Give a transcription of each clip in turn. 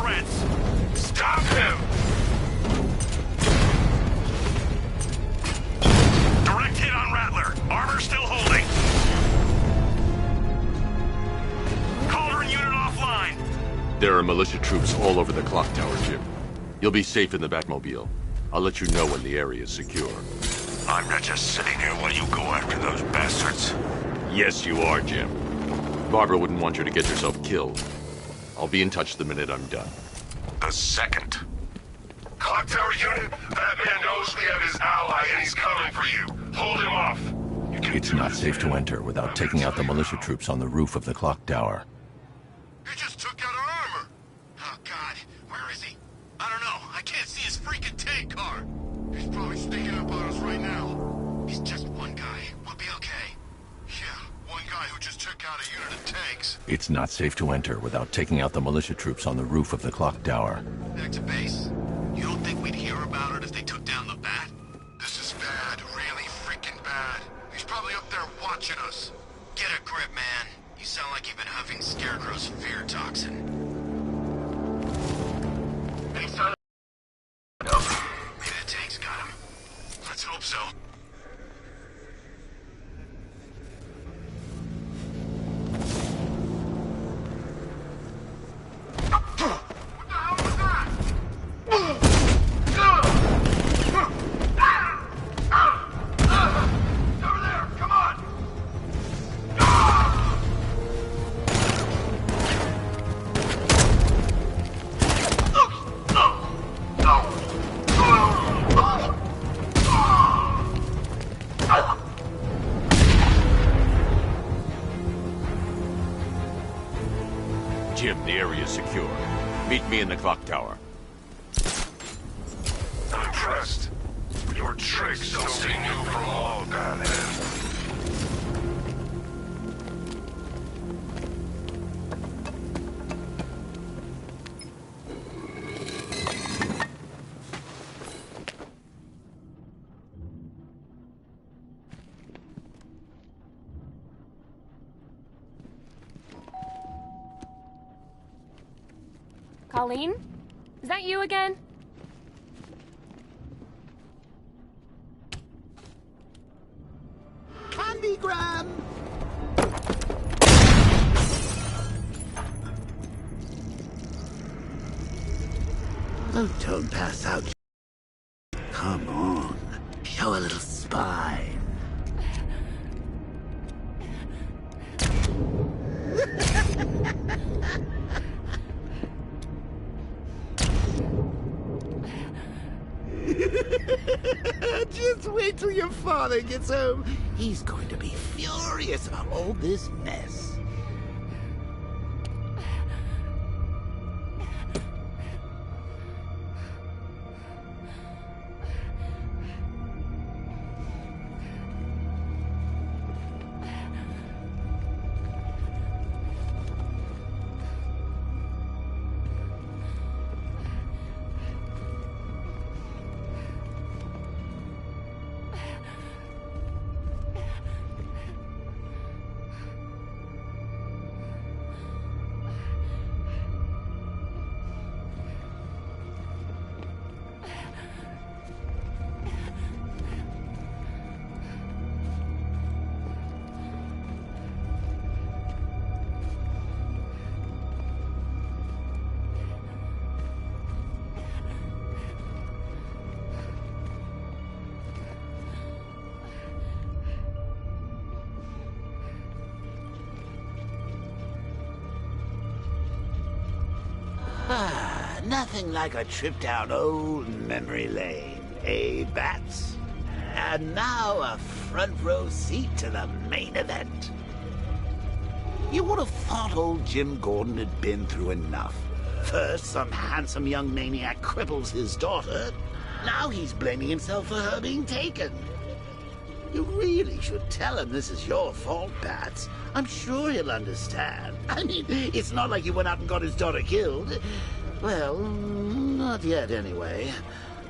shreds. Stop him! Direct hit on Rattler. Armor still holding. Cauldron unit offline. There are militia troops all over the clock tower, Jim. You'll be safe in the Batmobile. I'll let you know when the area is secure. I'm not just sitting here while you go after those bastards. Yes, you are, Jim. Barbara wouldn't want you to get yourself killed. I'll be in touch the minute I'm done. The second. Clock tower unit, that man knows we have his ally and he's coming for you. Hold him off. It's not safe to enter without taking out the militia troops on the roof of the clock tower. He just took out our armor. Oh, God. Where is he? I don't know. I can't see his freaking tank car. He's probably sneaking up on us right now. He's just one guy. We'll be okay. Yeah, one guy who just took out a unit of tanks. It's not safe to enter without taking out the militia troops on the roof of the clock tower. Back to base. You don't think we'd hear about it if they took down the bat? This is bad. Really freaking bad. He's probably up there watching us. Get a grip, man. You sound like you've been huffing Scarecrow's fear toxin. Any sign of... Nope. Maybe the tank's got him. Let's hope so. What the hell was that? It's over there! Come on! Jim, the area is secure. Meet me in the clock tower. I'm impressed. Your tricks don't seem new from all, Batman. Colleen? Is that you again? Candygram! Oh, don't pass out. Come on. Show a little spine. Just wait till your father gets home. He's going to be furious about all this mess. Nothing like a trip down old memory lane, eh, Bats? And now a front row seat to the main event. You would have thought old Jim Gordon had been through enough. First, some handsome young maniac cripples his daughter. Now he's blaming himself for her being taken. You really should tell him this is your fault, Bats. I'm sure he'll understand. I mean, it's not like you went out and got his daughter killed. Well, not yet anyway.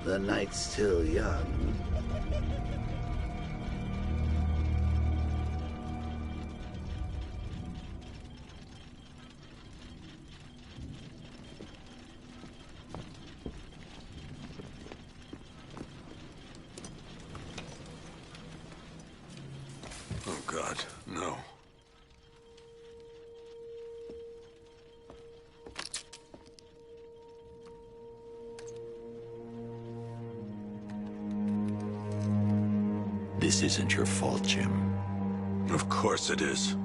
The night's still young. This isn't your fault, Jim. Of course it is.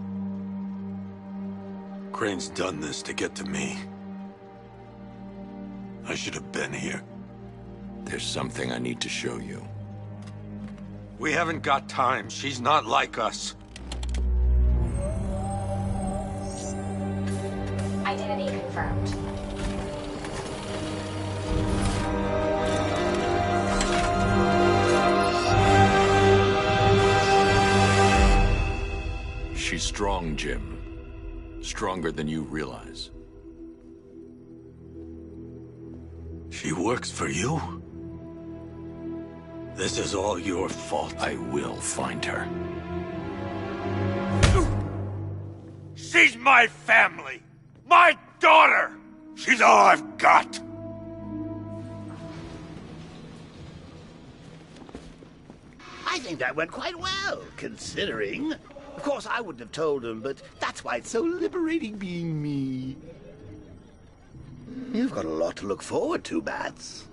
Crane's done this to get to me. I should have been here. There's something I need to show you. We haven't got time. She's not like us. Identity confirmed. She's strong, Jim. Stronger than you realize. She works for you? This is all your fault. I will find her. She's my family! My daughter! She's all I've got! I think that went quite well, considering. Of course, I wouldn't have told him, but that's why it's so liberating being me. You've got a lot to look forward to, Bats.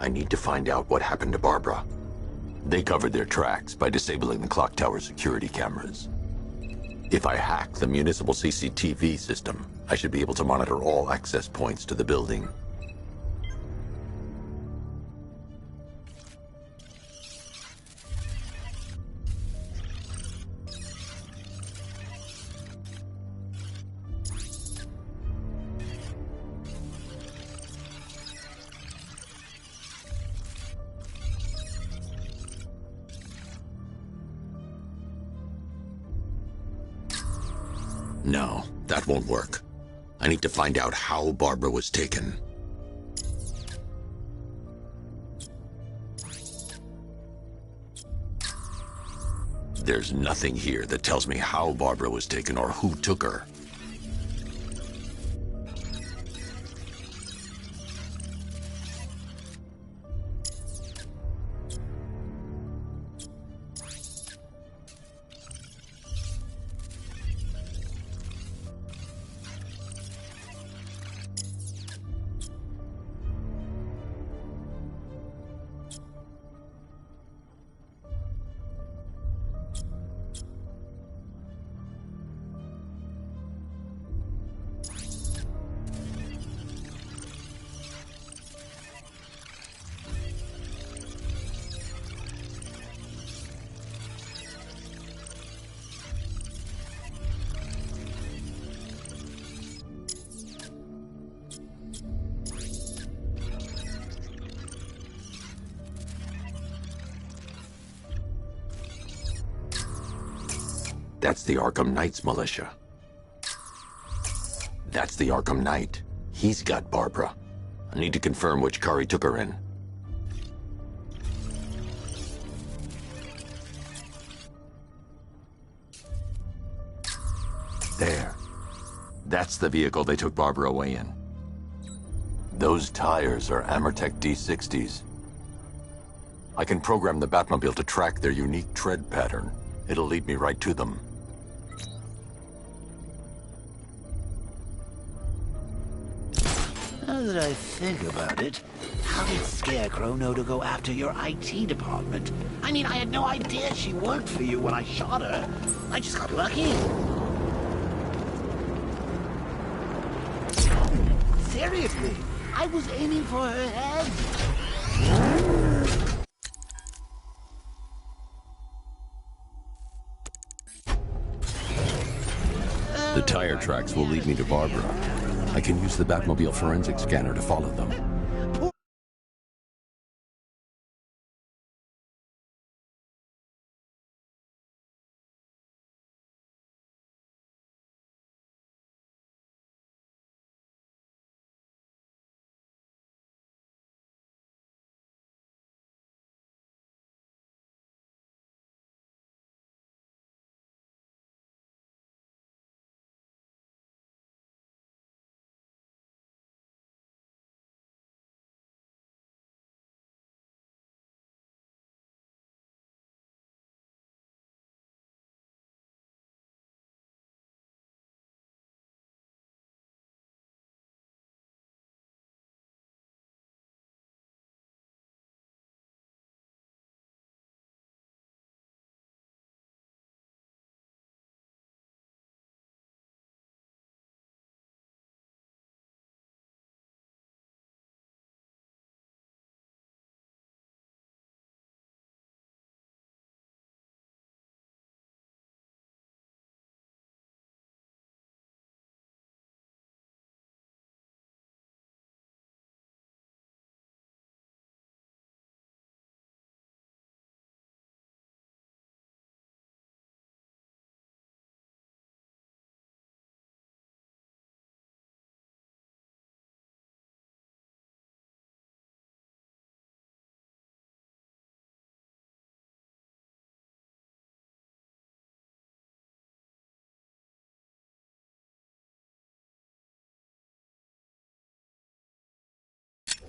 I need to find out what happened to Barbara. They covered their tracks by disabling the clock tower security cameras. If I hack the municipal CCTV system, I should be able to monitor all access points to the building. No, that won't work. I need to find out how Barbara was taken. There's nothing here that tells me how Barbara was taken or who took her. That's the Arkham Knight's militia. That's the Arkham Knight. He's got Barbara. I need to confirm which car he took her in. There. That's the vehicle they took Barbara away in. Those tires are Amertech D60s. I can program the Batmobile to track their unique tread pattern. It'll lead me right to them. Now that I think about it, how did Scarecrow know to go after your IT department? I mean, I had no idea she worked for you when I shot her. I just got lucky. Seriously, I was aiming for her head. The tire tracks will lead me to Barbara. I can use the Batmobile forensic scanner to follow them.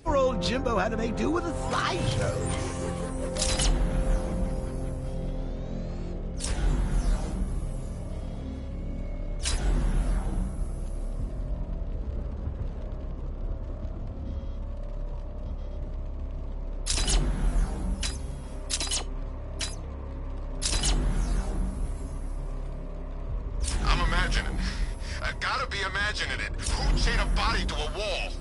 Poor old Jimbo had to make do with a slideshow. imagining. I gotta be imagining it. Who chained a body to a wall?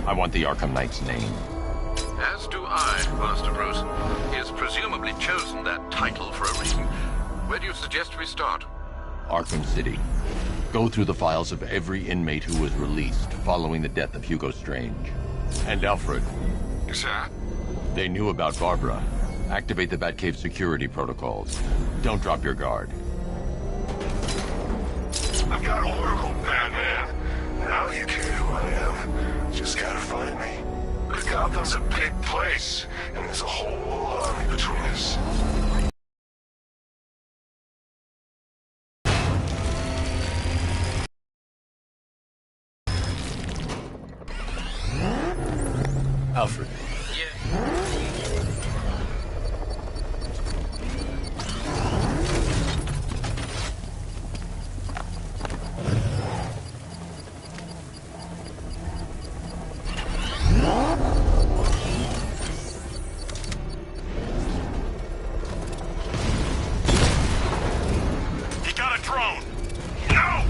I want the Arkham Knight's name. As do I, Master Bruce. He has presumably chosen that title for a reason. Where do you suggest we start? Arkham City. Go through the files of every inmate who was released following the death of Hugo Strange. And Alfred. Sir? They knew about Barbara. Activate the Batcave security protocols. Don't drop your guard. I've got Oracle, Batman. Now you care who I am. Just gotta find me. But Gotham's a big place, and there's a whole army between us. Alfred. He got a drone! No!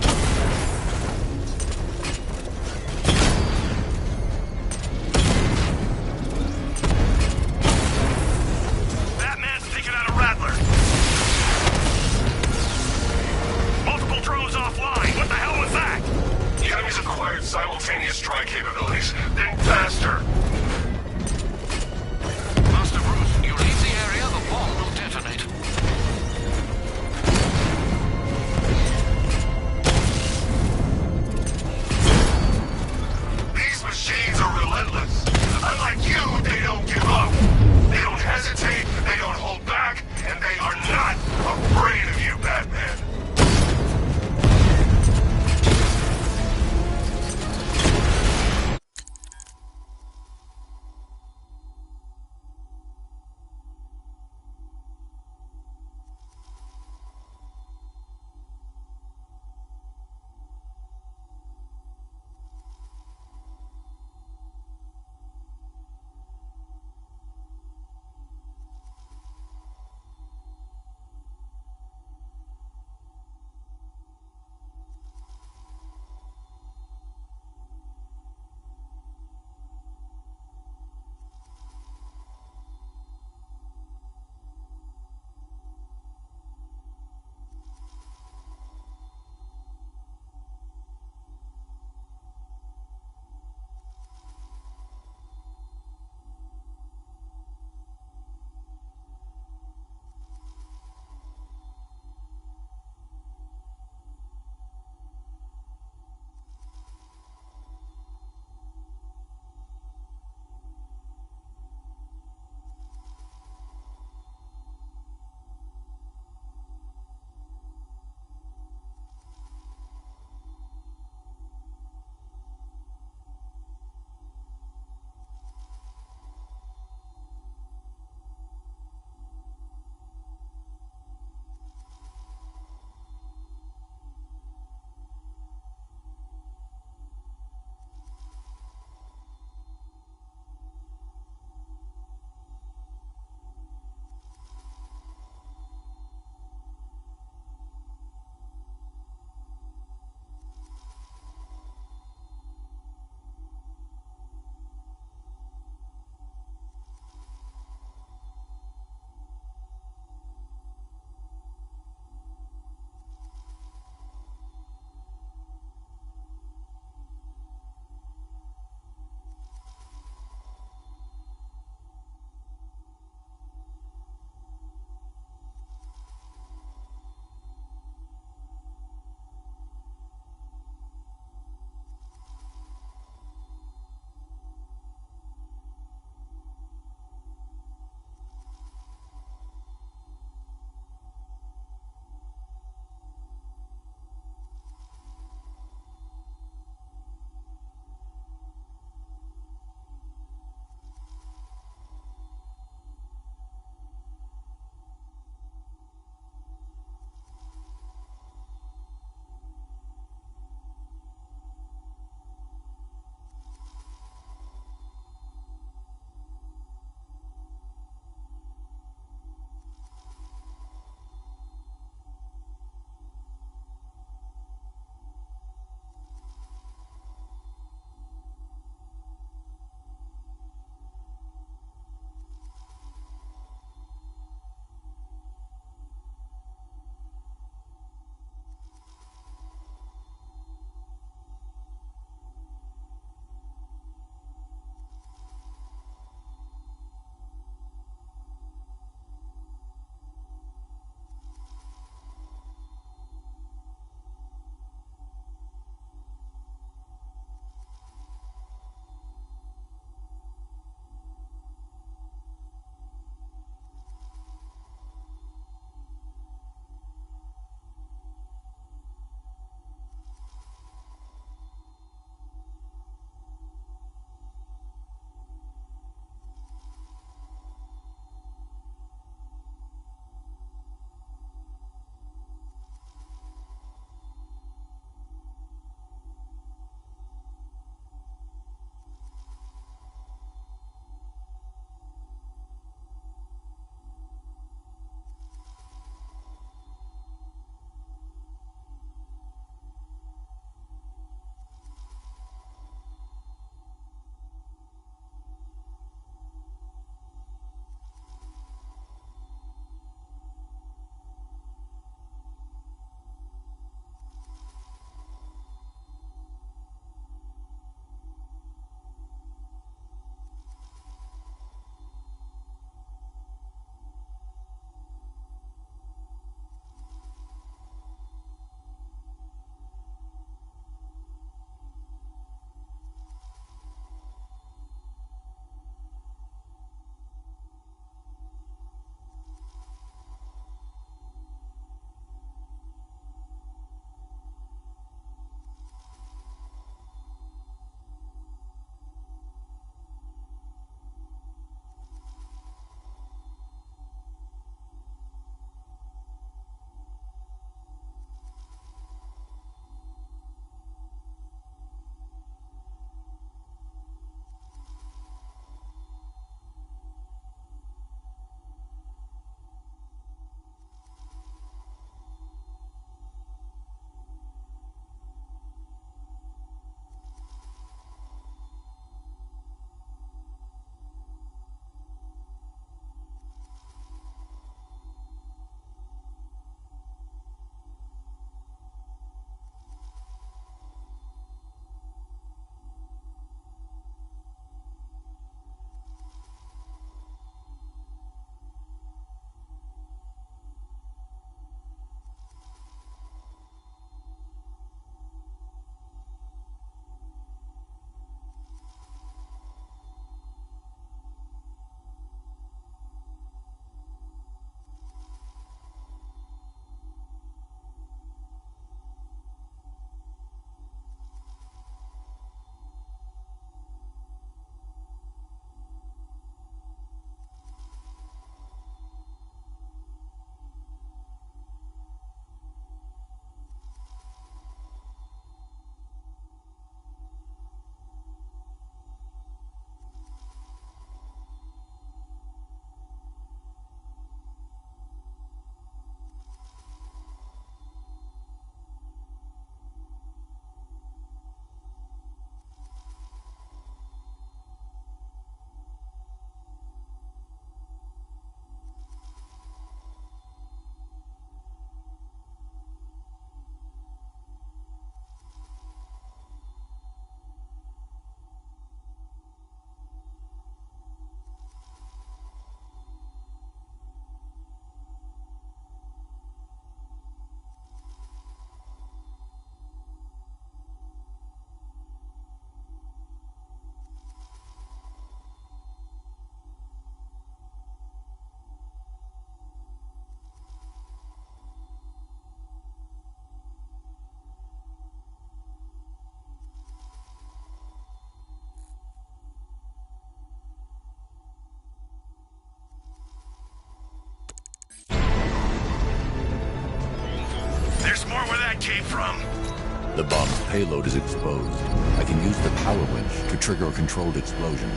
came from? The bomb's payload is exposed. I can use the power winch to trigger a controlled explosion.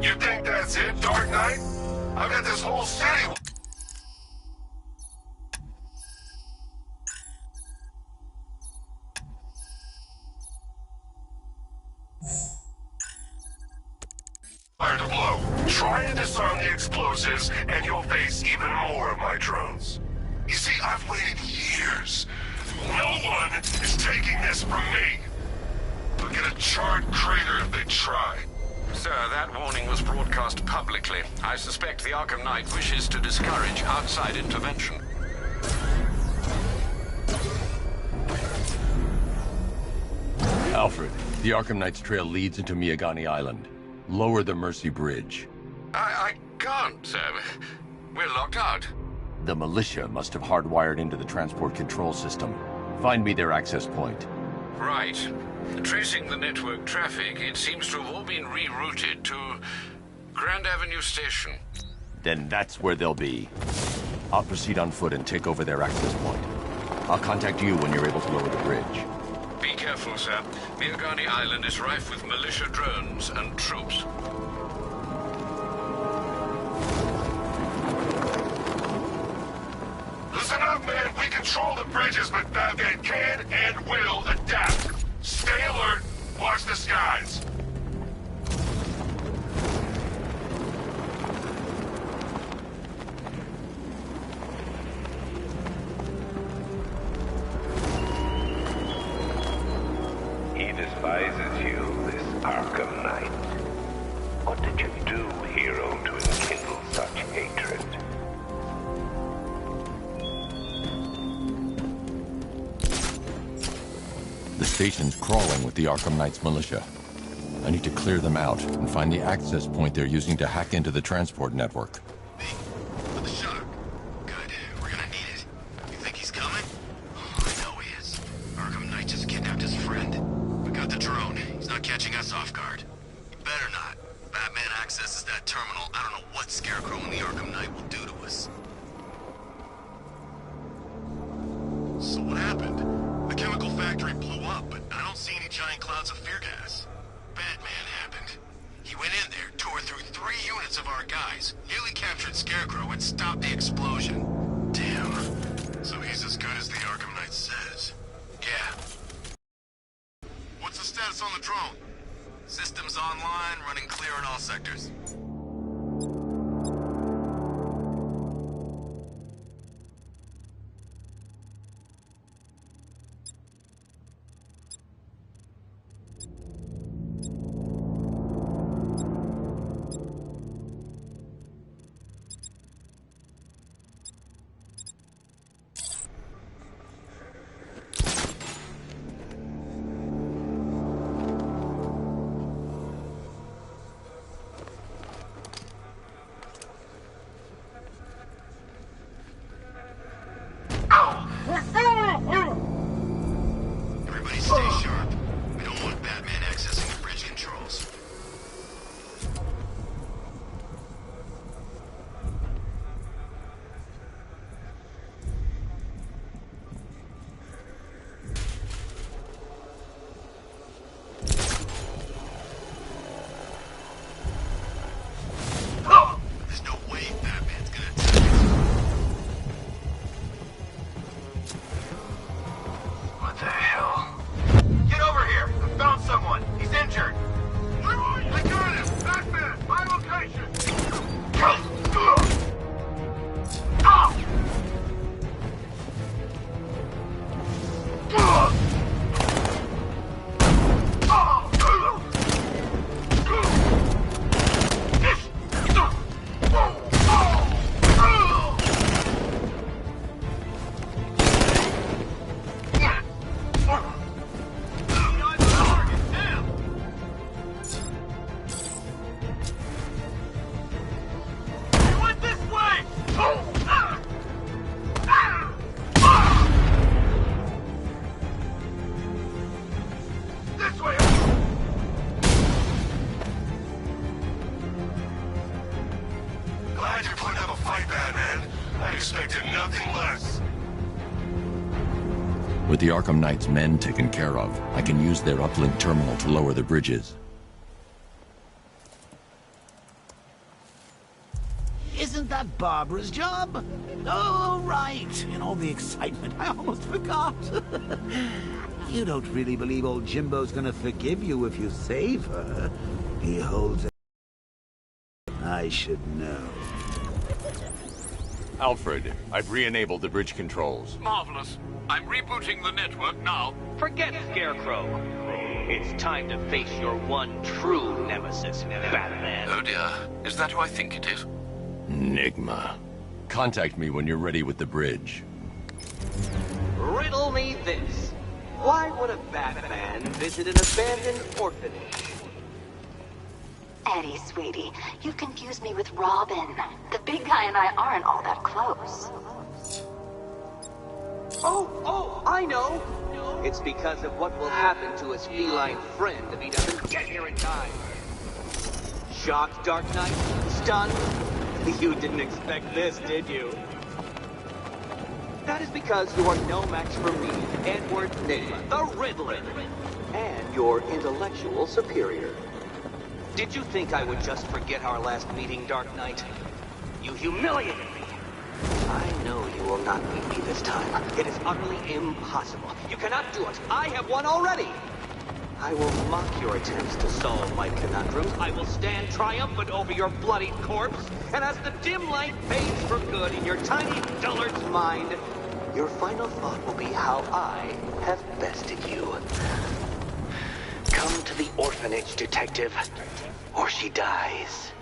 You think that's it, Dark Knight? I've got this whole city. Fire to blow. Try and disarm the explosives, and you'll face even more of my drones. You see, I've waited years. No one is taking this from me. They'll get a charred crater if they try. Sir, that warning was broadcast publicly. I suspect the Arkham Knight wishes to discourage outside intervention. Alfred, the Arkham Knight's trail leads into Miyagani Island. Lower the Mercy Bridge. I can't, sir. We're locked out. The militia must have hardwired into the transport control system. Find me their access point. Right. Tracing the network traffic, it seems to have all been rerouted to Grand Avenue Station. Then that's where they'll be. I'll proceed on foot and take over their access point. I'll contact you when you're able to lower the bridge. Be careful, sir. Miyagani Island is rife with militia drones and troops. Listen up, man. We control the bridges, but Batman can and will adapt. Stay alert. Watch the skies. He despises you, this Arkham Knight. What did you do, hero, to enkindle such hatred? The station's crawling with the Arkham Knight's militia. I need to clear them out and find the access point they're using to hack into the transport network. Me. For the shark. Good. We're gonna need it. You think he's coming? Oh, I know he is. Arkham Knight just kidnapped his friend. We got the drone. He's not catching us off guard. He better not. Batman accesses that terminal. I don't know what Scarecrow and the Arkham Knight will do to us. So what happened? The chemical factory blew up, but I don't see any giant clouds of fear gas. Batman happened. He went in there, tore through 3 units of our guys, nearly captured Scarecrow, and stopped the explosion. Damn. So he's as good as the Arkham Knight says. Yeah. What's the status on the drone? Systems online, running clear in all sectors. Glad you're putting up a fight, Batman. I expected nothing less. With the Arkham Knight's men taken care of, I can use their uplink terminal to lower the bridges. Isn't that Barbara's job? Oh, right. In all the excitement, I almost forgot. You don't really believe old Jimbo's gonna forgive you if you save her. He holds a... I should know. Alfred, I've re-enabled the bridge controls. Marvelous. I'm rebooting the network now. Forget Scarecrow. It's time to face your one true nemesis, Batman. Oh dear. Is that who I think it is? Enigma. Contact me when you're ready with the bridge. Riddle me this. Why would a Batman visit an abandoned orphanage? Eddie, sweetie, you confused me with Robin. The big guy and I aren't all that close. Oh, I know. It's because of what will happen to his feline friend if he doesn't get here in time. Shocked, Dark Knight? Stunned? You didn't expect this, did you? That is because you are no match for me, Edward Nygma, the Riddler, and your intellectual superior. Did you think I would just forget our last meeting, Dark Knight? You humiliated me. I know you will not beat me this time. It is utterly impossible. You cannot do it. I have won already. I will mock your attempts to solve my conundrums. I will stand triumphant over your bloodied corpse. And as the dim light fades for good in your tiny dullard's mind, your final thought will be how I have bested you. Come to the orphanage, detective, or she dies.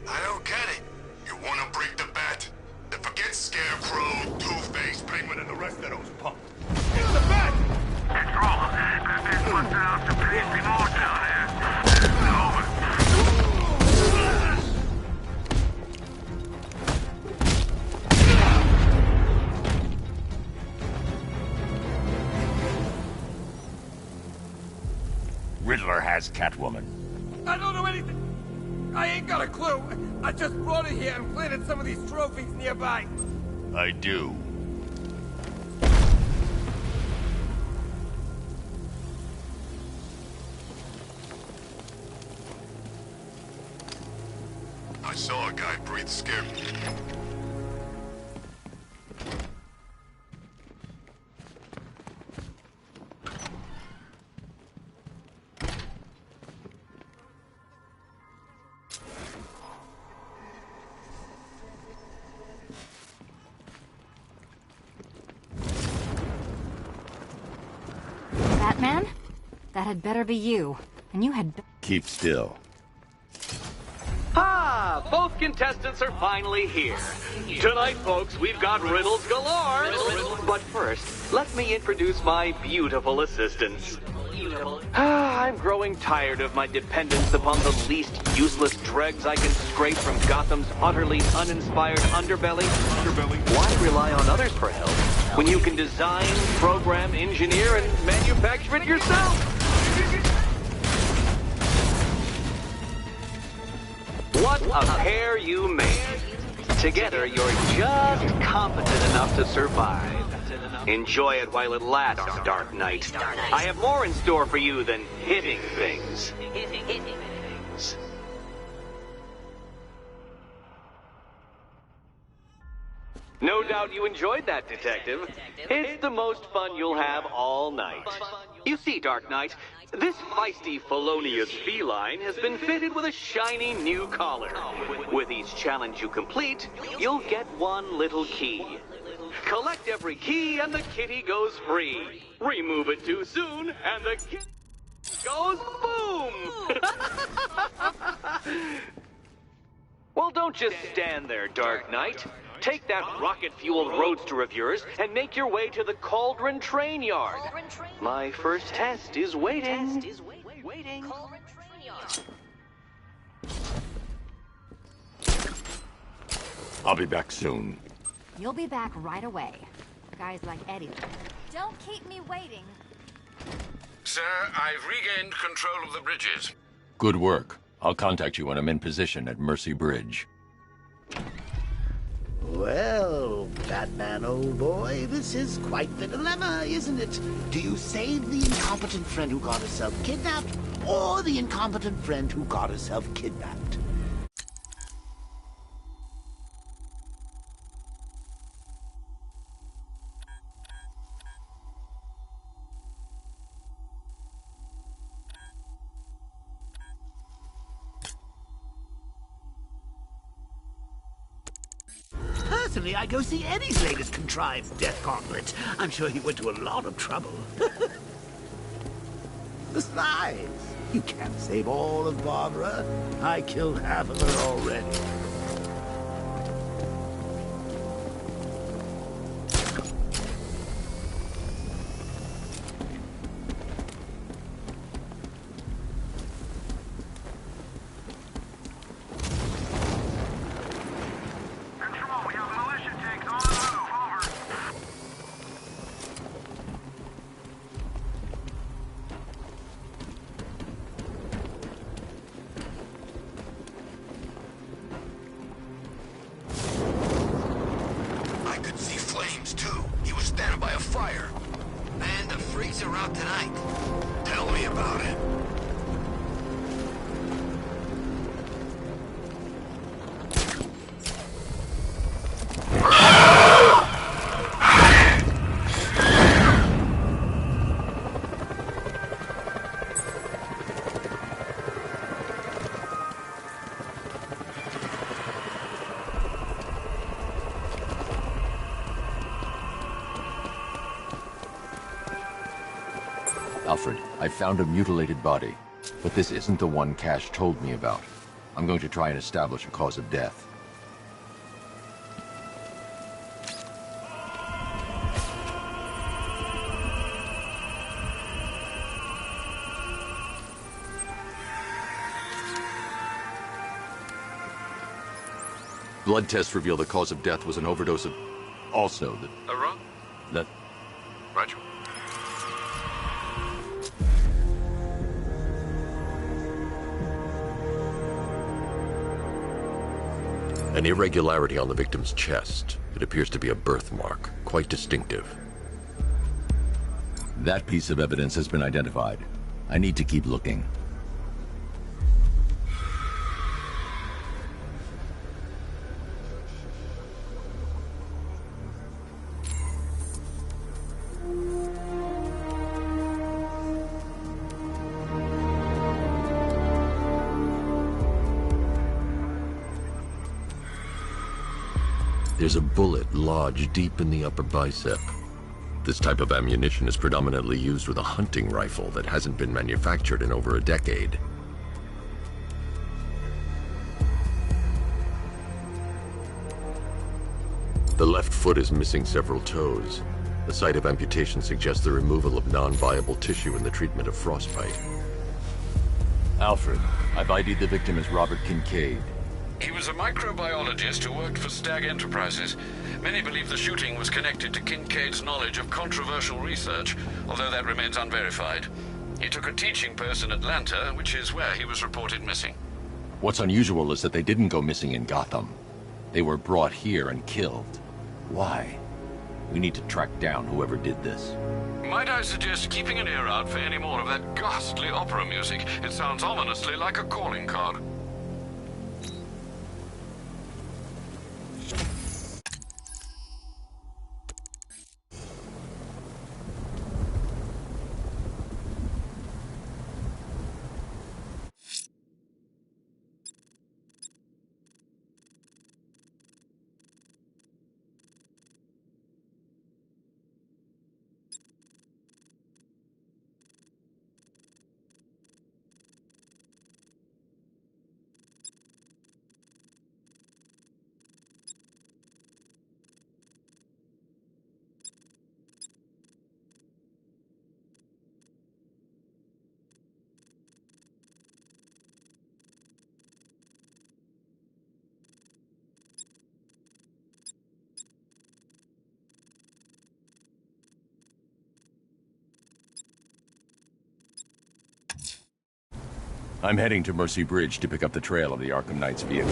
I don't get it. You want to break the bet? Then forget Scarecrow, Two-Face, Penguin, and the rest of those punks. It's the bet! It's wrong. I've been put down to please me more down here. Over. Riddler has Catwoman. I don't know anything. I ain't got a clue. I just brought it here and planted some of these trophies nearby. I do. I saw a guy breathe scared. Batman? That had better be you. And you had... Keep still. Ah, both contestants are finally here. Tonight, folks, we've got riddles galore. But first, let me introduce my beautiful assistants. I'm growing tired of my dependence upon the least useless dregs I can scrape from Gotham's utterly uninspired underbelly. Why rely on others for help when you can design, program, engineer, and manufacture it yourself? What a pair you make. Together, you're just competent enough to survive. Enjoy it while it lasts, Dark Knight. I have more in store for you than hitting things. No doubt you enjoyed that, Detective. It's the most fun you'll have all night. You see, Dark Knight, this feisty, felonious feline has been fitted with a shiny new collar. With each challenge you complete, you'll get one little key. Collect every key and the kitty goes free. Remove it too soon and the kitty goes boom! Well, don't just stand there, Dark Knight. Take that rocket-fueled roadster of yours and make your way to the Cauldron Train Yard. My first test is waiting. I'll be back soon. You'll be back right away. Guys like Eddie. Don't keep me waiting. Sir, I've regained control of the bridges. Good work. I'll contact you when I'm in position at Mercy Bridge. Well, Batman, old boy, this is quite the dilemma, isn't it? Do you save the incompetent friend who got herself kidnapped, or the incompetent friend who got herself kidnapped? Personally, I'd go see Eddie's latest contrived death gauntlet. I'm sure he went to a lot of trouble. Besides, you can't save all of Barbara. I killed half of her already. Alfred, I found a mutilated body, but this isn't the one Cash told me about. I'm going to try and establish a cause of death. Blood tests reveal the cause of death was an overdose of... Also, the... Wrong? That... Roger. An irregularity on the victim's chest. It appears to be a birthmark, quite distinctive. That piece of evidence has been identified. I need to keep looking. There's a bullet lodged deep in the upper bicep. This type of ammunition is predominantly used with a hunting rifle that hasn't been manufactured in over a decade. The left foot is missing several toes. The site of amputation suggests the removal of non-viable tissue in the treatment of frostbite. Alfred, I've ID'd the victim as Robert Kincaid. He was a microbiologist who worked for Stag Enterprises. Many believe the shooting was connected to Kincaid's knowledge of controversial research, although that remains unverified. He took a teaching post in Atlanta, which is where he was reported missing. What's unusual is that they didn't go missing in Gotham. They were brought here and killed. Why? We need to track down whoever did this. Might I suggest keeping an ear out for any more of that ghastly opera music? It sounds ominously like a calling card. I'm heading to Mercy Bridge to pick up the trail of the Arkham Knight's vehicle.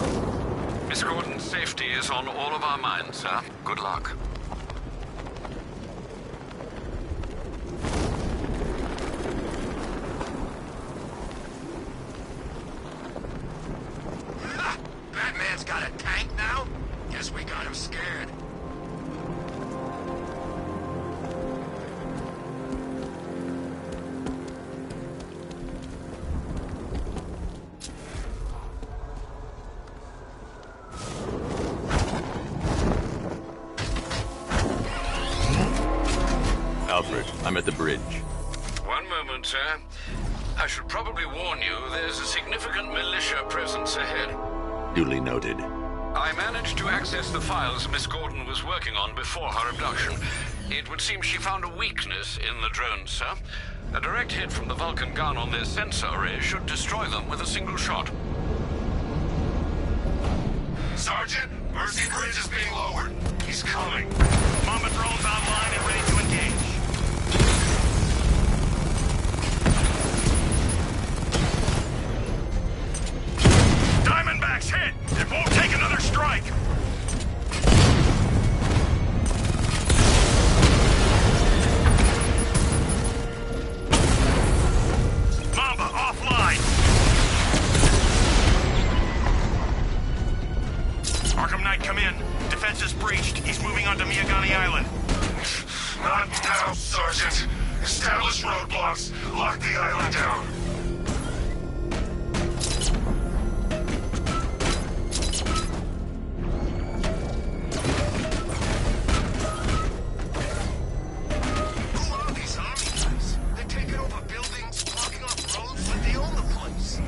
Miss Gordon's safety is on all of our minds, sir. Good luck. Batman's got a tank now? Guess we got him scared. Alfred, I'm at the bridge. One moment, sir. I should probably warn you, there's a significant militia presence ahead. Duly noted. I managed to access the files Miss Gordon was working on before her abduction. It would seem she found a weakness in the drones, sir. A direct hit from the Vulcan gun on their sensor array should destroy them with a single shot. Sergeant, Mercy Bridge is being lowered. He's coming. Mamba drone's online and ready to engage. Diamondback's hit! It won't take another strike! Mamba, offline! Arkham Knight, come in. Defense is breached. He's moving onto Miyagani Island. Not now, Sergeant. Establish roadblocks. Lock the island down. Who are these army guys? They're taking over buildings, blocking off roads like they own the place.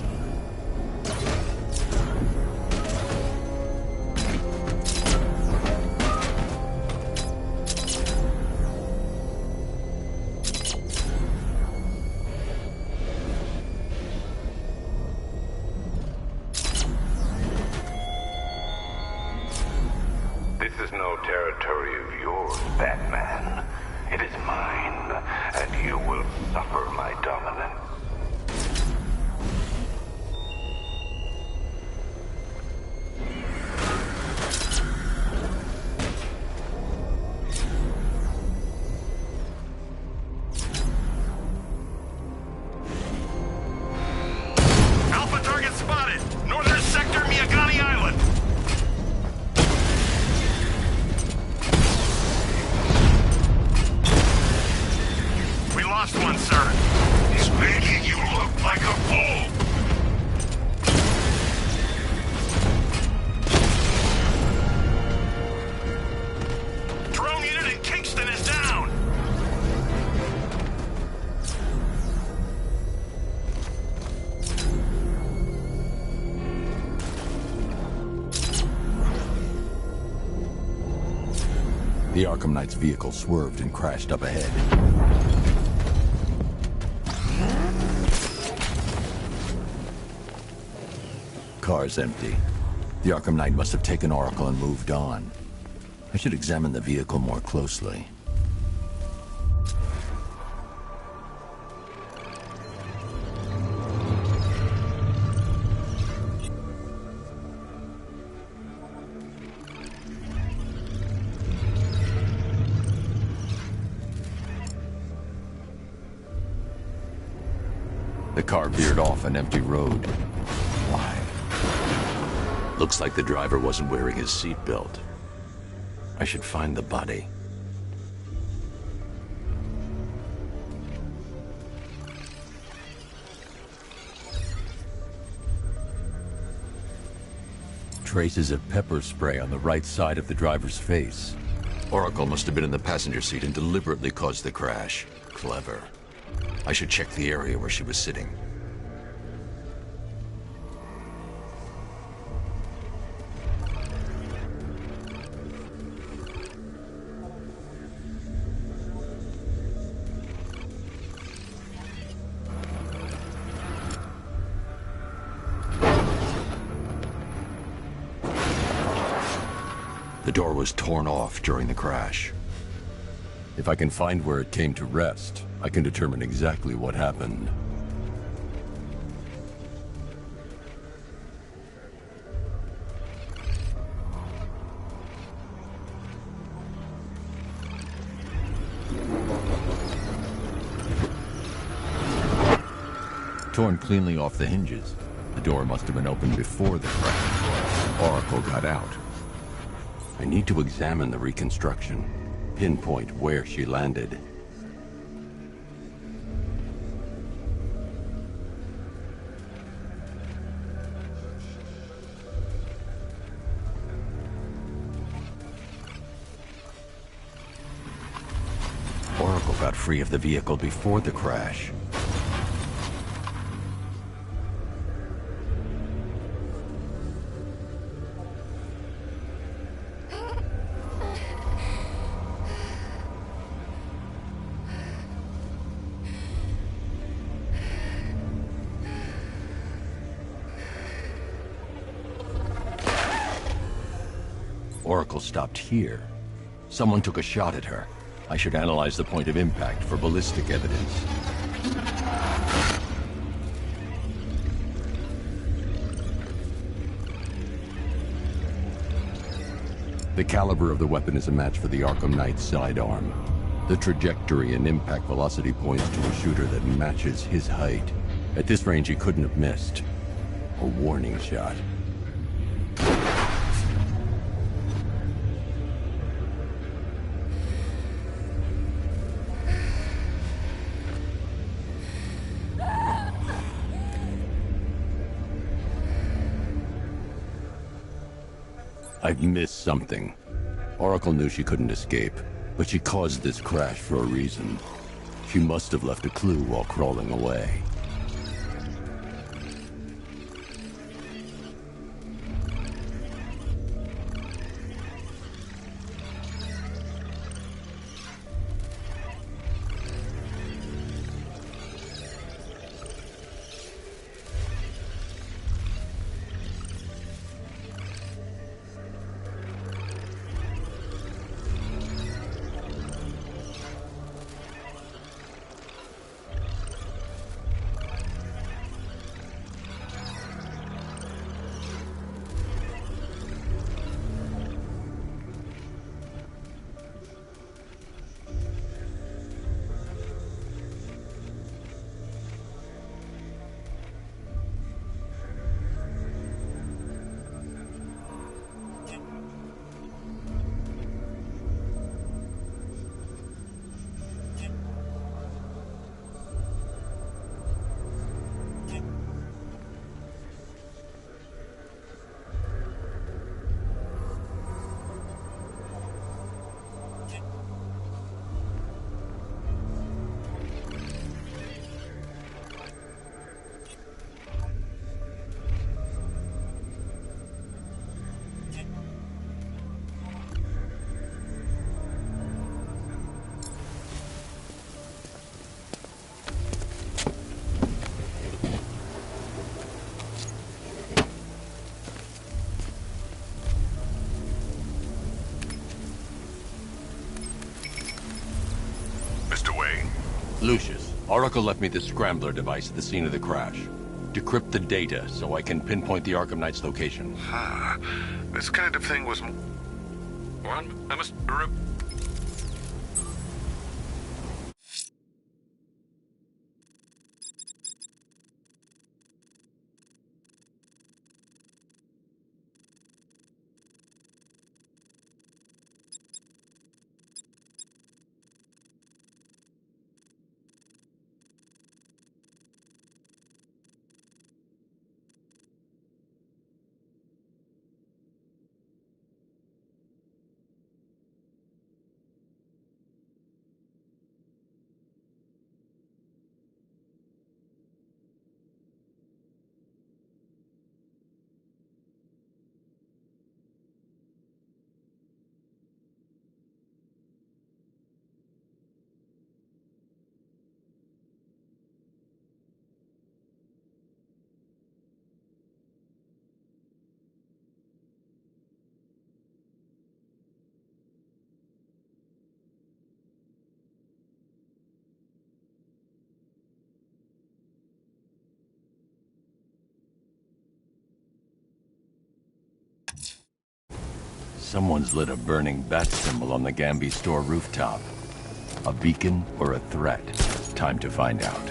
This is no territory of yours, Batman. It is mine, and you will suffer my dominance. Alpha target spotted! Northern sector, Miyagani Island! We lost one, sir. He's making you look like a fool! Drone unit in Kingston is down! The Arkham Knight's vehicle swerved and crashed up ahead. Car's empty. The Arkham Knight must have taken Oracle and moved on. I should examine the vehicle more closely. The car veered off an empty road. Why? Looks like the driver wasn't wearing his seatbelt. I should find the body. Traces of pepper spray on the right side of the driver's face. Oracle must have been in the passenger seat and deliberately caused the crash. Clever. I should check the area where she was sitting. The door was torn off during the crash. If I can find where it came to rest, I can determine exactly what happened. torn cleanly off the hinges. The door must have been opened before the crash. Oracle got out. I need to examine the reconstruction, pinpoint where she landed. Oracle got free of the vehicle before the crash. Oracle stopped here. Someone took a shot at her. I should analyze the point of impact for ballistic evidence. The caliber of the weapon is a match for the Arkham Knight's sidearm. The trajectory and impact velocity points to a shooter that matches his height. At this range, he couldn't have missed. A warning shot. I've missed something. Oracle knew she couldn't escape, but she caused this crash for a reason. She must have left a clue while crawling away. Lucius, Oracle left me the scrambler device at the scene of the crash. Decrypt the data so I can pinpoint the Arkham Knight's location. This kind of thing was... I must... Someone's lit a burning bat symbol on the Gambi store rooftop. A beacon or a threat? Time to find out.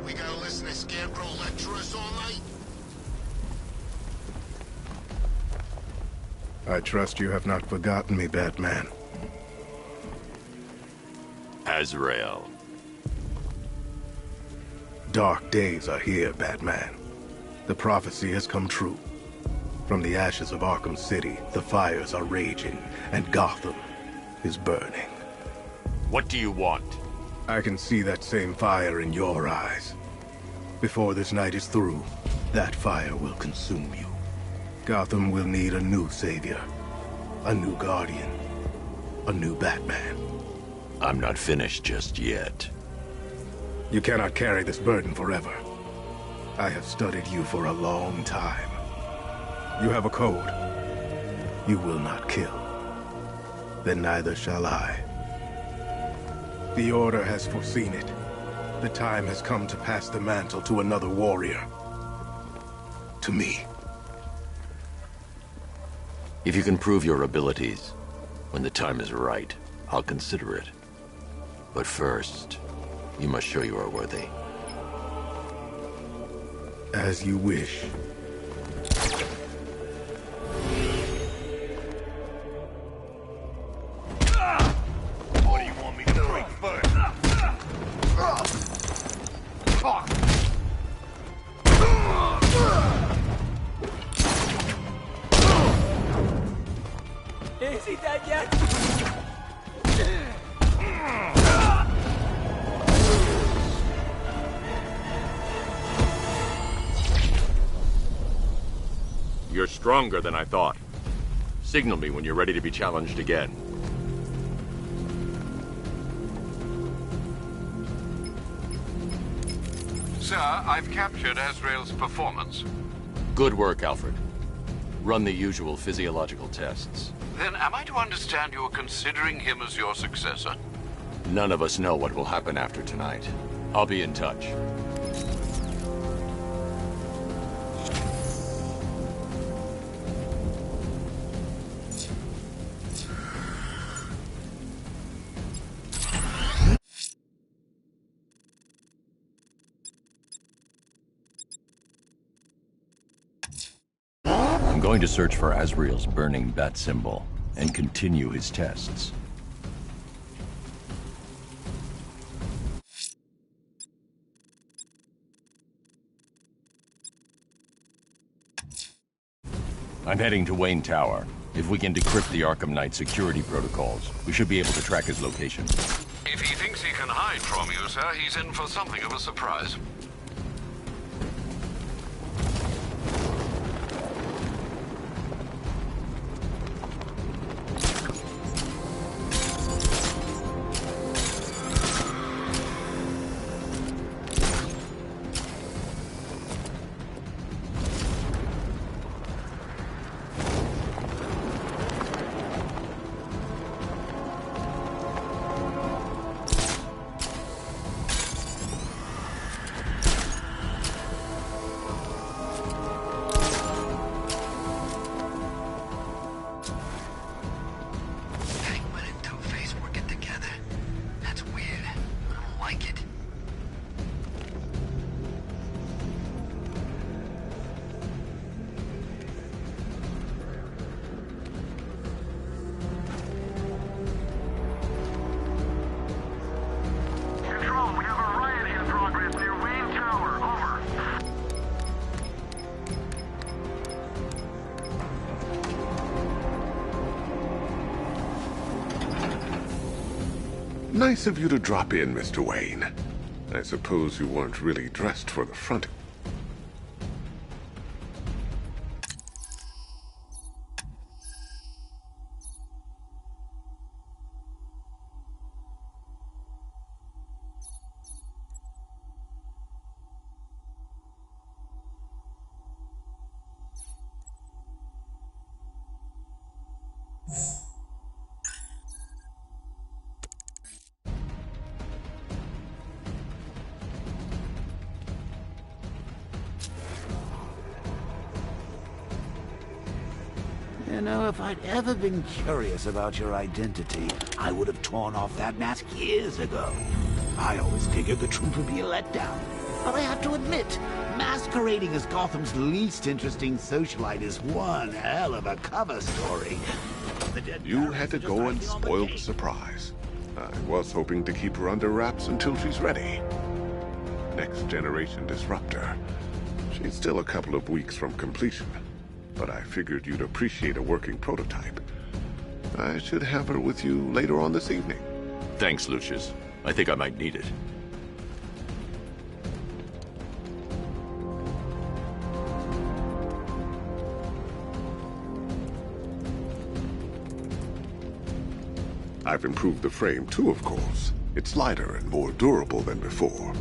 we gotta listen to Scarecrow lecture us all night? I trust you have not forgotten me, Batman. Azrael. Dark days are here, Batman. The prophecy has come true. From the ashes of Arkham City, the fires are raging, and Gotham is burning. What do you want? I can see that same fire in your eyes. Before this night is through, that fire will consume you. Gotham will need a new savior, a new guardian, a new Batman. I'm not finished just yet. You cannot carry this burden forever. I have studied you for a long time. You have a code. You will not kill. Then neither shall I. The Order has foreseen it. The time has come to pass the mantle to another warrior. To me. If you can prove your abilities, when the time is right, I'll consider it. But first, you must show you are worthy. As you wish. What do you want me to break first? Is he dead yet? You're stronger than I thought. Signal me when you're ready to be challenged again. Sir, I've captured Azrael's performance. Good work, Alfred. Run the usual physiological tests. Then am I to understand you're considering him as your successor? None of us know what will happen after tonight. I'll be in touch. I'm going to search for Azrael's burning bat symbol and continue his tests. I'm heading to Wayne Tower. If we can decrypt the Arkham Knight security protocols, we should be able to track his location. If he thinks he can hide from you, sir, he's in for something of a surprise. Nice of you to drop in, Mr. Wayne. I suppose you weren't really dressed for the front. You know, if I'd ever been curious about your identity, I would have torn off that mask years ago. I always figured the truth would be a letdown. But I have to admit, masquerading as Gotham's least interesting socialite is one hell of a cover story. You had to go and spoil the surprise. I was hoping to keep her under wraps until she's ready. Next generation disruptor. She's still a couple of weeks from completion, but I figured you'd appreciate a working prototype. I should have her with you later on this evening. Thanks, Lucius. I think I might need it. I've improved the frame too, of course. It's lighter and more durable than before.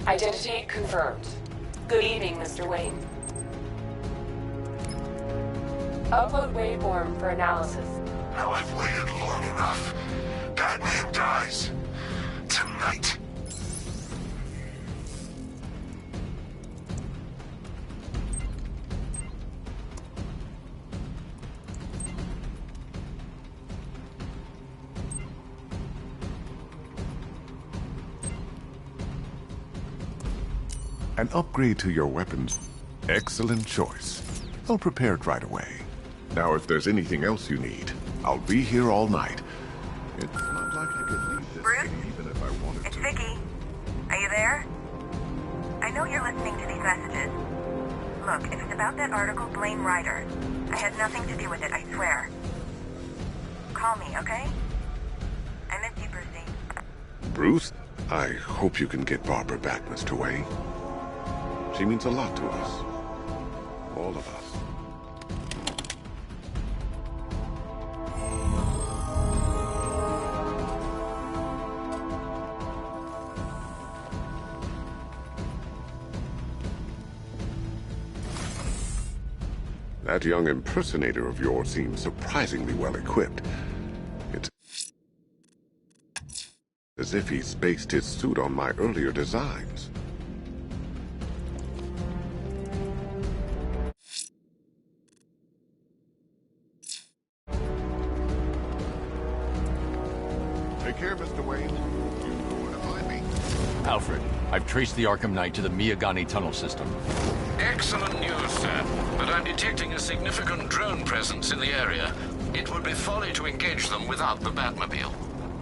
Identity confirmed. Good evening, Mr. Wayne. Upload waveform for analysis. Now I've waited long enough. Batman dies. Tonight. An upgrade to your weapons. Excellent choice. I'll prepare it right away. Now, if there's anything else you need, I'll be here all night. It's not like I could leave this Bruce? thing even if I wanted It's to. Vicky. Are you there? I know you're listening to these messages. Look, if it's about that article, blame Ryder. I had nothing to do with it, I swear. Call me, okay? I miss you, Brucey. Bruce, I hope you can get Barbara back, Mr. Wayne. She means a lot to us. All of us. That young impersonator of yours seems surprisingly well equipped. It's as if he's based his suit on my earlier designs. Take care, Mr. Wayne. You know where to find me. Alfred, I've traced the Arkham Knight to the Miyagani tunnel system. Excellent news, sir. But I'm detecting a significant drone presence in the area. It would be folly to engage them without the Batmobile.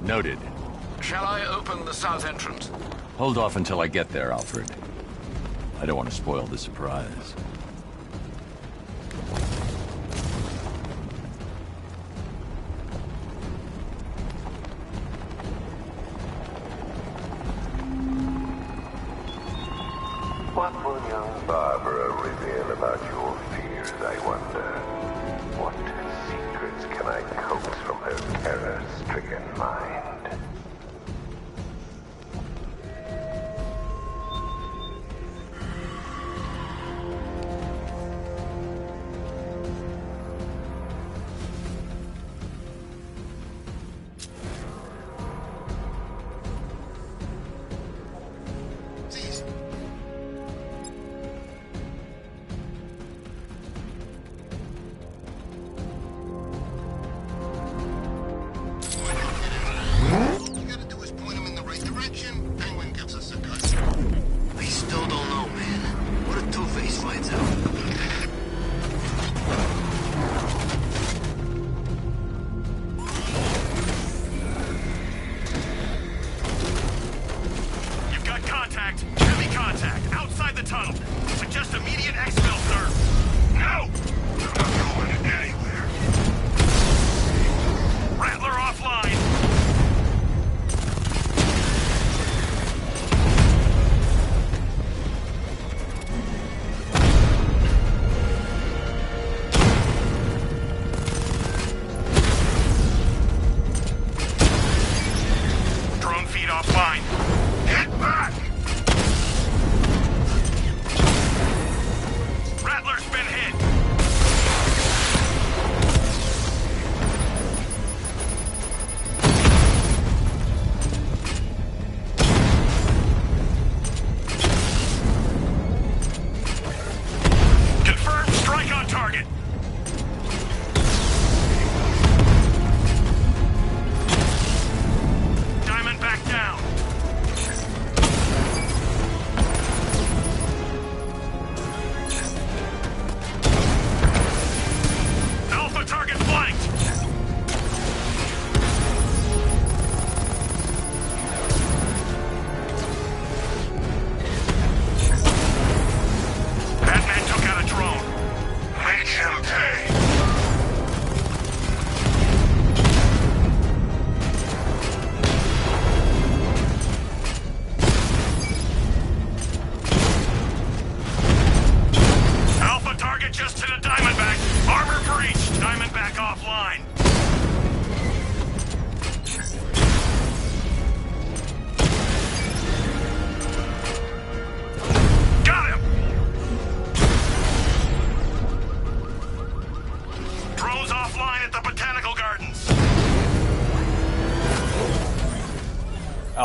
Noted. Shall I open the south entrance? Hold off until I get there, Alfred. I don't want to spoil the surprise. What will young Barbara reveal about your fears, I wonder? What secrets can I coax from her terror-stricken mind?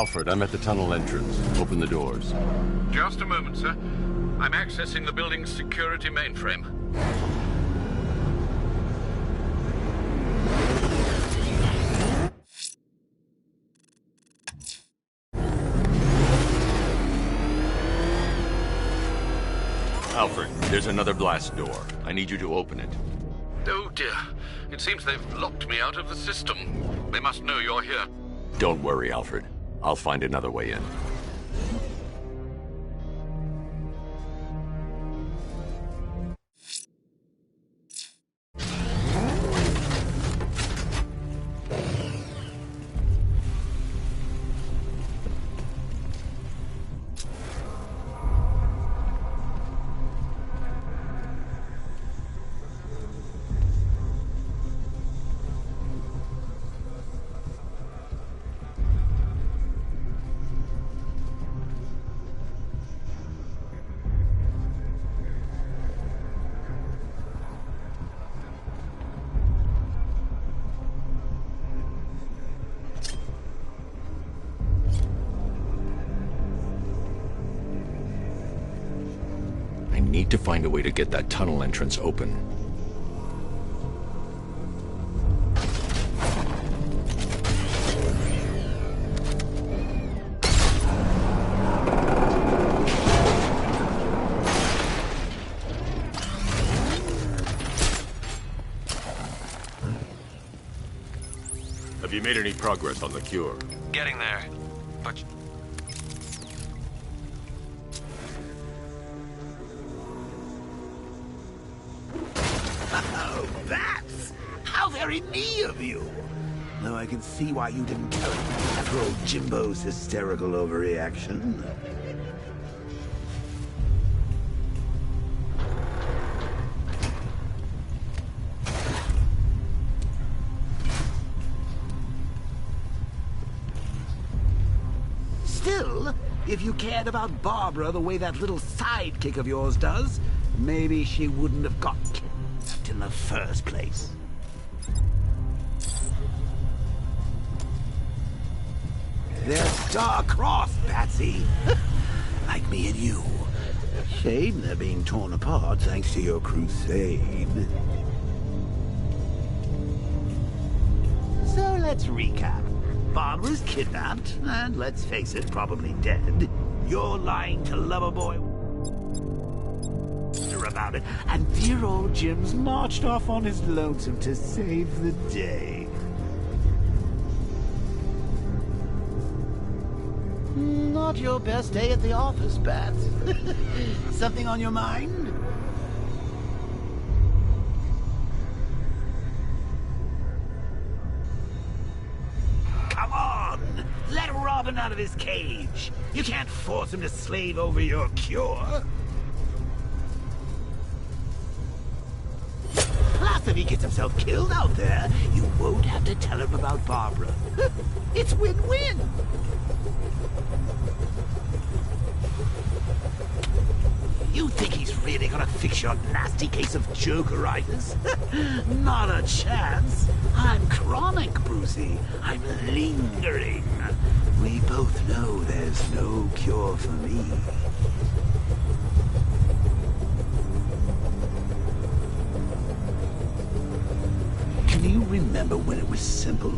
Alfred, I'm at the tunnel entrance. Open the doors. Just a moment, sir. I'm accessing the building's security mainframe. Alfred, there's another blast door. I need you to open it. Oh dear. It seems they've locked me out of the system. They must know you're here. Don't worry, Alfred. I'll find another way in. Need to find a way to get that tunnel entrance open. Have you made any progress on the cure? Getting there, but... Oh, bats! How very me of you! Though I can see why you didn't tell him after old Jimbo's hysterical overreaction. Still, if you cared about Barbara the way that little sidekick of yours does, maybe she wouldn't have got kidnapped in the first place. They're star-crossed, Patsy. Like me and you. Shame they're being torn apart thanks to your crusade. So let's recap. Barbara's kidnapped, and let's face it, probably dead. You're lying to Loverboy about it, and dear old Jim's marched off on his lonesome to save the day. Not your best day at the office, Bats. Something on your mind? Come on! Let Robin out of his cage! You can't force him to slave over your cure! Plus, if he gets himself killed out there, you won't have to tell him about Barbara. It's win-win! You think he's really gonna fix your nasty case of jokeritis? Not a chance. I'm chronic, Brucey. I'm lingering. We both know there's no cure for me. Can you remember when it was simple?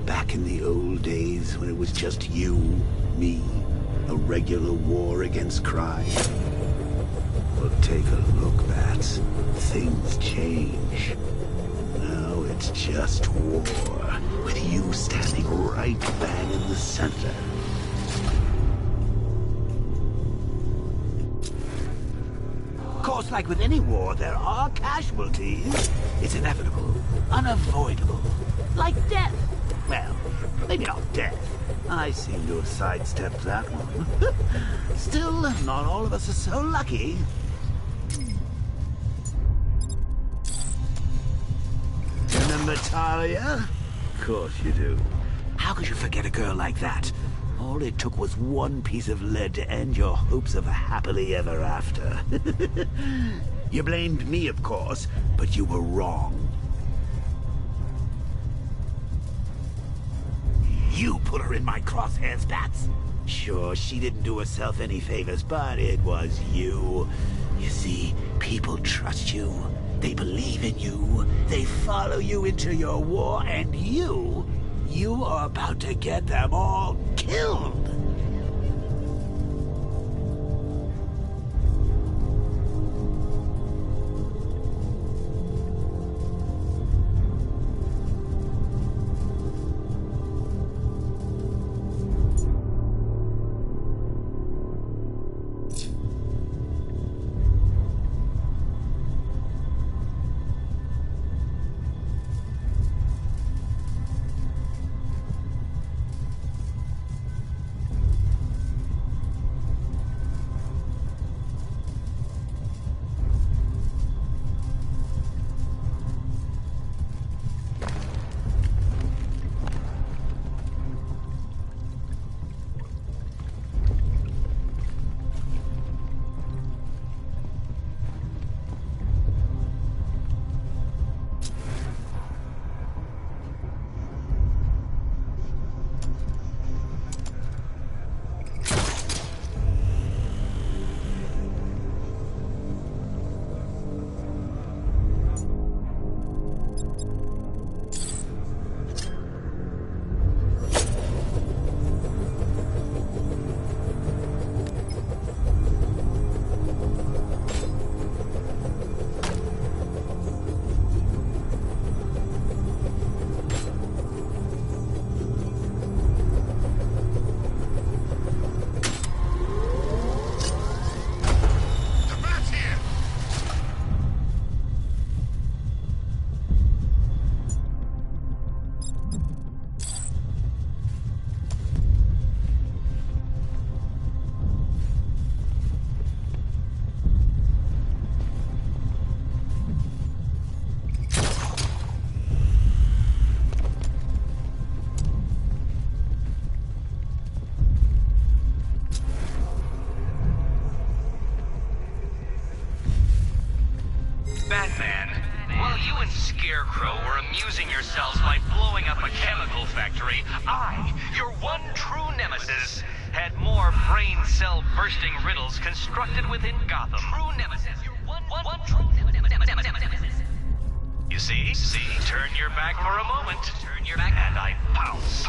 Back in the old days when it was just you, me, a regular war against crime? Well, take a look, Bats. Things change. Now it's just war, with you standing right bang in the center. Of course, like with any war, there are casualties. It's inevitable, unavoidable. Like death. Well, maybe not death. I seem to have sidestepped that one. Still, not all of us are so lucky. Remember Talia? Of course you do. How could you forget a girl like that? All it took was one piece of lead to end your hopes of a happily ever after. You blamed me, of course, but you were wrong. You put her in my crosshairs, Bats. Sure, she didn't do herself any favors, but it was you. You see, people trust you. They believe in you. They follow you into your war, and you are about to get them all killed. Batman, while you and Scarecrow were amusing yourselves by blowing up a chemical factory, I, your one true nemesis, had more brain cell bursting riddles constructed within Gotham. True nemesis. Your one true nemesis. You see? Turn your back for a moment. Turn your back and I pounce.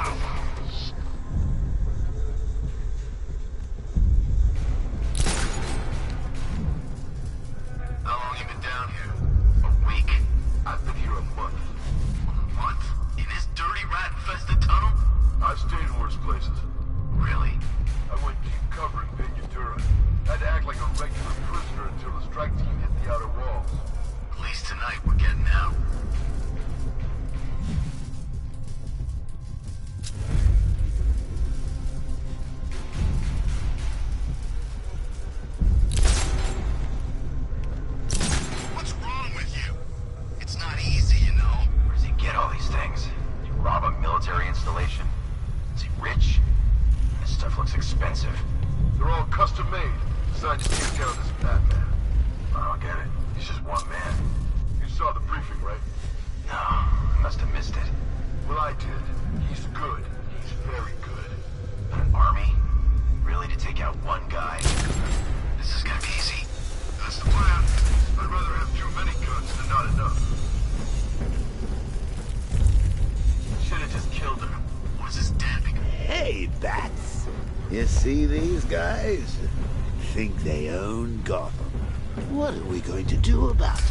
How long you been down here? A week. I've been here a month. A month? In this dirty, rat-infested tunnel? I've stayed in worse places. Really? I went deep covering Ventura. Had to act like a regular prisoner until the strike team hit the outer walls. At least tonight we're getting out. What's wrong with you? It's not easy, you know. Where does he get all these things? Did he rob a military installation? Is he rich? This stuff looks expensive. They're all custom made, designed to take down this Batman. I don't get it. He's just one man. You saw the briefing, right? No, I must have missed it. Well, I did. He's good. He's very good. An army? Really, to take out one guy? This is gonna be easy. That's the plan. I'd rather have too many guns than not enough. Should have just killed her. What is this damping? Hey, Bats. You see these guys? Think they own Gotham. What are we going to do about it?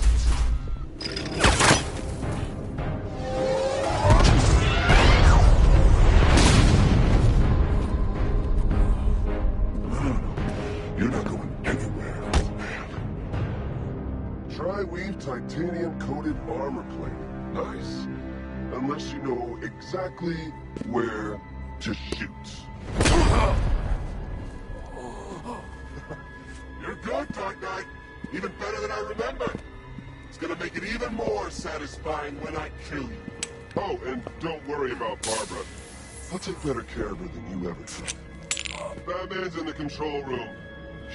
You're not going anywhere, old man. Tri-weave titanium-coated armor plate. Nice. Unless you know exactly where to shoot. You're good, Dark Knight. Even better than I remembered. It's gonna make it even more satisfying when I kill you. Oh, and don't worry about Barbara. I'll take better care of her than you ever could. Batman's in the control room.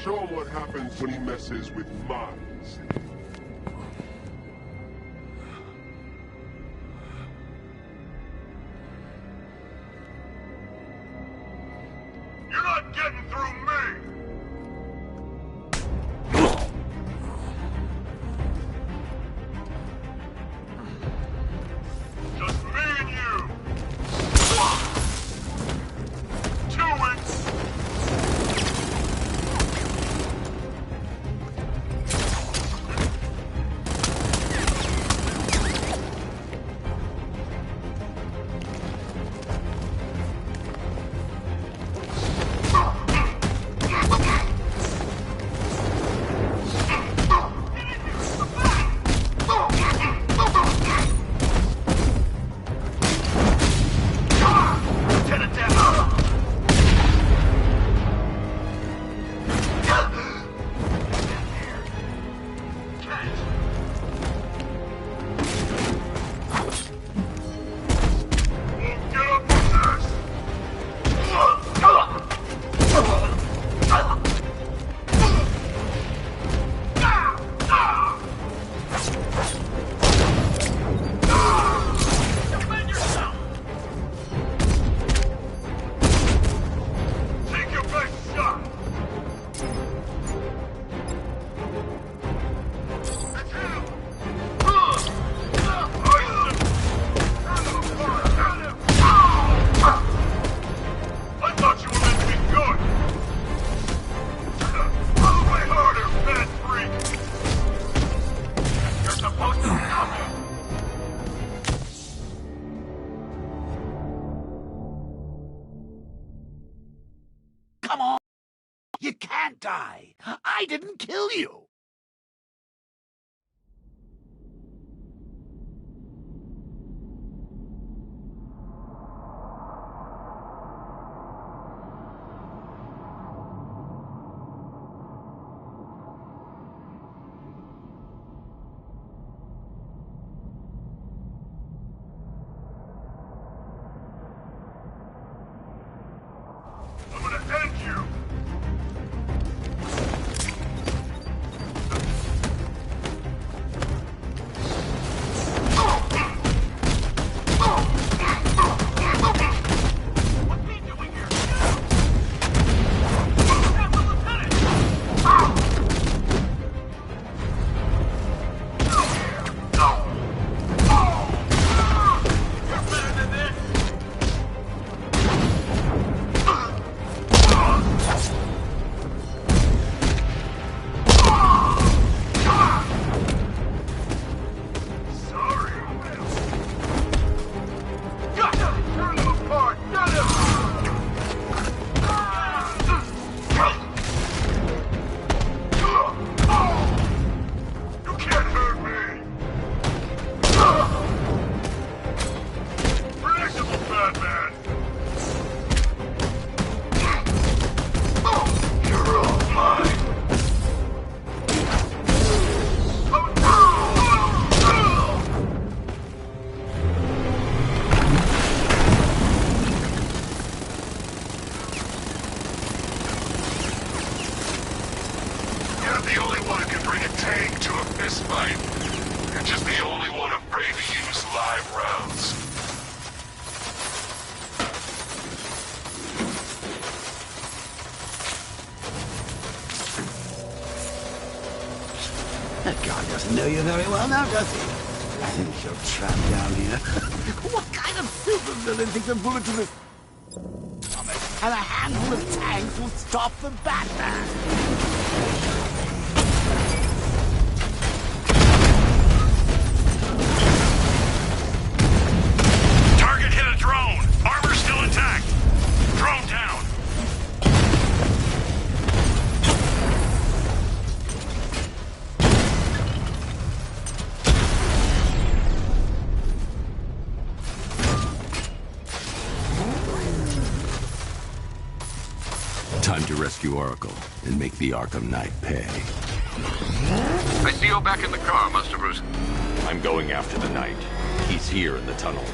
Show him what happens when he messes with minds. You can't die. I didn't kill you. I'm gonna end you! The only one who can bring a tank to a fist fight. You're just the only one afraid to use live rounds. That guy doesn't know you very well now, does he? Think you're trapped down here? What kind of supervillain thinks a bullet to the stomach and a handful of tanks will stop the Batman? Target hit a drone. Armor still intact. Drone down. Time to rescue Oracle and make the Arkham Knight pay. I see you're back in the car, Master Bruce. I'm going after the Knight. He's here in the tunnel.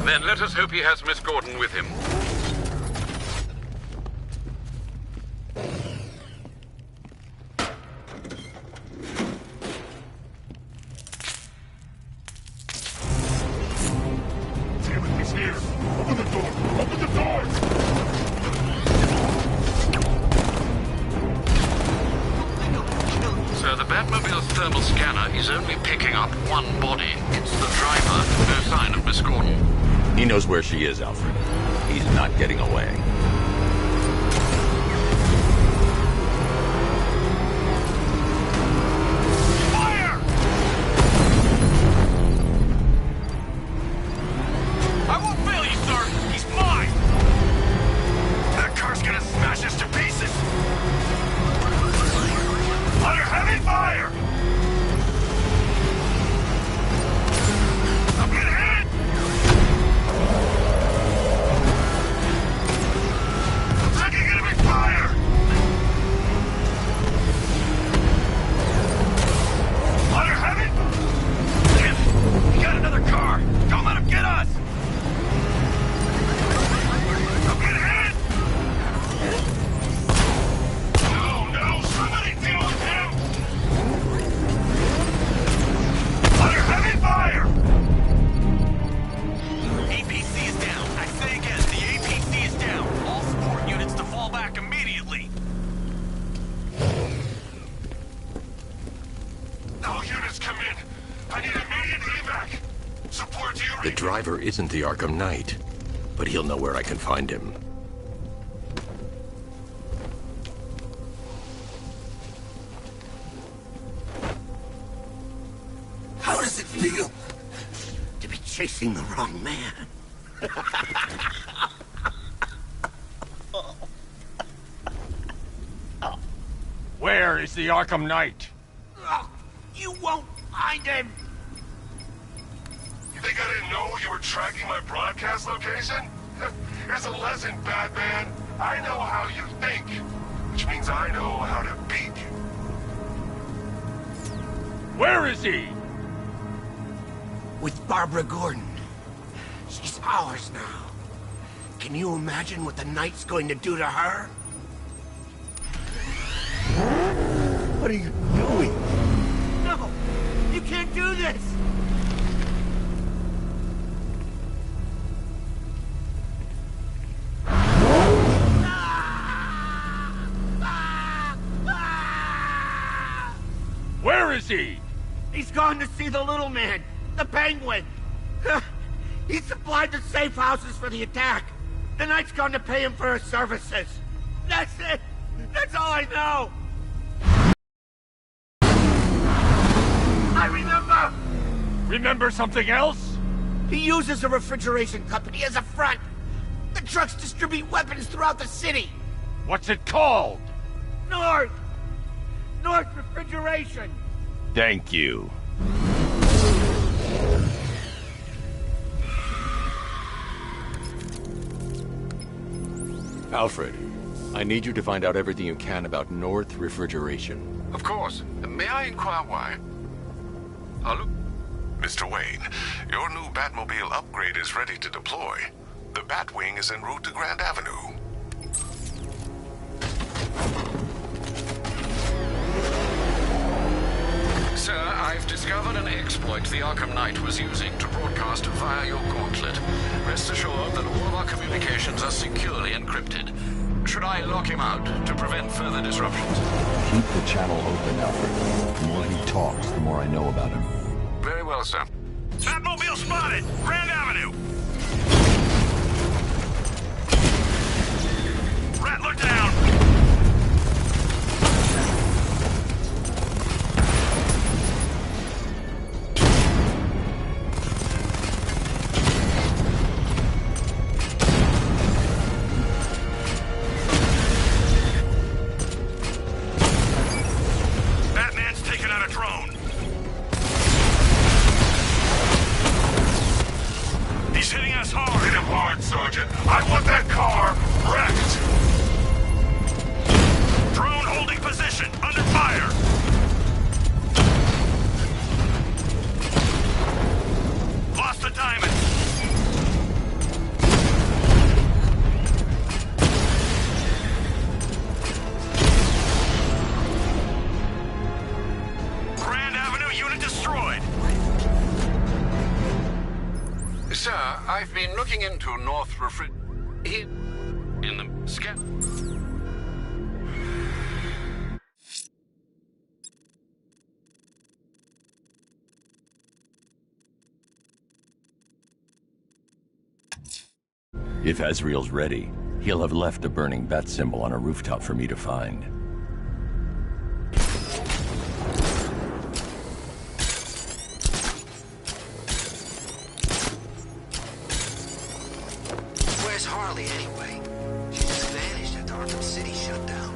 Then let us hope he has Miss Gordon with him. Damn it, he's here. Open the door. Open the door. So the Batmobile's thermal scanner is only picking up one body. It's the driver. No sign of Miss Gordon. He knows where she is, Alfred. He's not getting away. Fire! I won't fail you, sir. He's mine. That car's gonna smash us to pieces. Under heavy fire! I'm getting hit! I'm taking enemy fire! Under heavy? Damn it! We got another car! Don't let him get us! I'm getting hit! No, somebody deal with him! Under heavy fire! APC is down. I say again, the APC is down. All support units to fall back immediately. All units come in. I need immediate evac. Support to you. The driver isn't the Arkham Knight, but he'll know where I can find him. How does it feel to be chasing the wrong man? Where is the Arkham Knight? Oh, you won't find him! You think I didn't know you were tracking my broadcast location? Here's a lesson, Batman. I know how you think, which means I know how to beat you. Where is he? With Barbara Gordon. She's ours now. Can you imagine what the Knight's going to do to her? What are you doing? No! You can't do this! Where is he? He's gone to see the little man, the Penguin. He supplied the safe houses for the attack. The Knight's gone to pay him for his services. That's it. That's all I know. I remember. Remember something else? He uses a refrigeration company as a front. The trucks distribute weapons throughout the city. What's it called? North Refrigeration. Thank you. Alfred, I need you to find out everything you can about North Refrigeration. Of course. May I inquire why? Hello? Mr. Wayne, your new Batmobile upgrade is ready to deploy. The Batwing is en route to Grand Avenue. Sir, I've discovered an exploit the Arkham Knight was using to broadcast via your gauntlet. Rest assured that all of our communications are securely encrypted. Should I lock him out to prevent further disruptions? Keep the channel open, Alfred. The more he talks, the more I know about him. Very well, sir. Batmobile spotted! Grand Avenue! Rattler down! Batman's taken out a drone. He's hitting us hard. Hit him hard, Sergeant. I want that car wrecked. Drone holding position. Under fire. Lost the diamond. Grand Avenue unit destroyed. Sir, I've been looking into North in the scan. If Azrael's ready, he'll have left a burning bat symbol on a rooftop for me to find. Where's Harley, anyway? She just vanished after Arkham City shut down.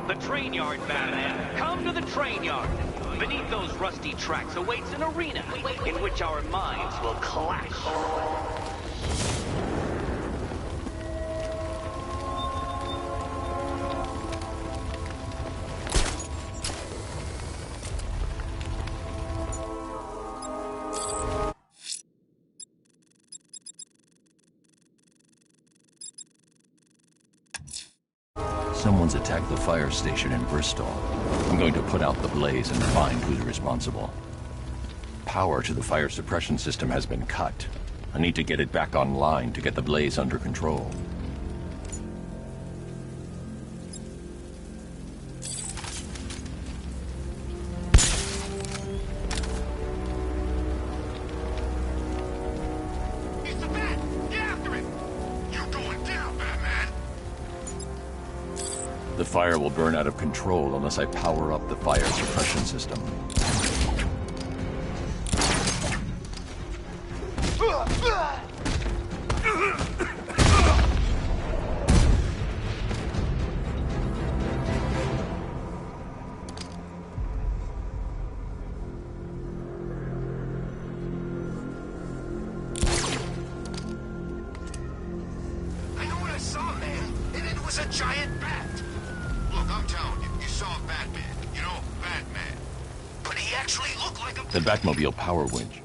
The train yard, Batman. Come to the train yard. Beneath those rusty tracks awaits an arena in which our minds will clash. Someone's attacked the fire station in Bristol. I'm going to put out the blaze and find who's responsible. Power to the fire suppression system has been cut. I need to get it back online to get the blaze under control. He's the bat! Get after him! You're going down, Batman! The fire will burn out of control unless I power up the fire suppression system. I know what I saw, man, and it was a giant bat. Look, I'm telling you, you saw Batman. You know, Batman. But he actually looked like a... The Batmobile power winch.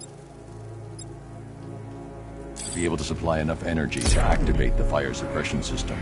To be able to supply enough energy to activate the fire suppression system.